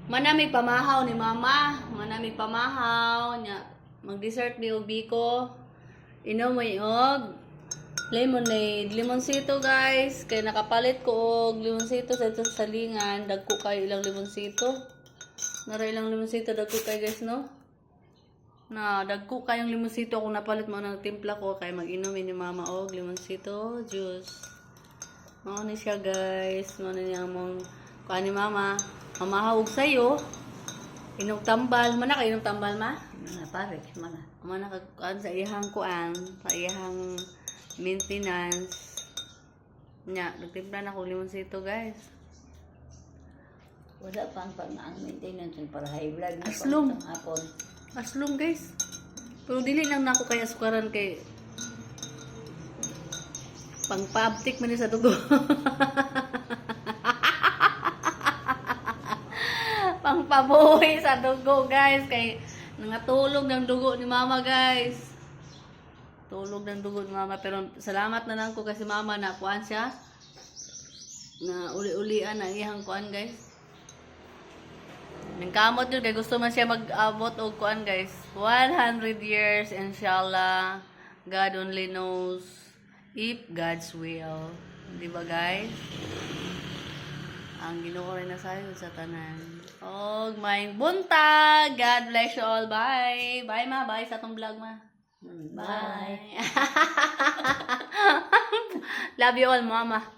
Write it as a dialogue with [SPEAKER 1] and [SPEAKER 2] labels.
[SPEAKER 1] Manami pamahaw ni mama. Manami pamahaw nya mag-dessert ni ubi ko. Inom mo og lemonade, limonsito guys. Kay nakapalit ko og limonsito sa salingan. Dagko kayo ilang limonsito. Nara ilang limonsito dagko kayo guys no. Na dagko kayong limonsito kung napalit mo ng timpla ko kay mag-inom ni mama og limonsito juice. Mao ni siya guys. Mao ni among kuan ni mama. Mamahawag sa'yo. Inog tambal. Mana ka inog tambal, ma?
[SPEAKER 2] Mana pare, mana.
[SPEAKER 1] Mana ka kuan sa iyang kuan. Sa iyang maintenance. Nya, nagtimpla na ko limonsito, guys.
[SPEAKER 2] Wala pang ang maintenance para high blood na
[SPEAKER 1] Aslom.
[SPEAKER 2] hapon.
[SPEAKER 1] Aslong, guys. Pero dili lang na ako kay asukaran kay pang-paabtik man ni sa dugo. Pangpabuhi sa dugo guys kay nangatulog ng dugo ni mama guys. Tulog ng dugo ni mama pero salamat na lang ko kasi mama na kuan siya na uli-ulian na iyang kuan guys. Nangkamot yun kay gusto man siya mag-abot og kuan guys. 100 years inshallah. God only knows if God's will. Di ba guys? Ang Ginoo rin na sayo sa tanan. Og may buntag. God bless you all. Bye. Bye ma. Bye sa tong vlog ma.
[SPEAKER 2] Bye.
[SPEAKER 1] Love you all mama.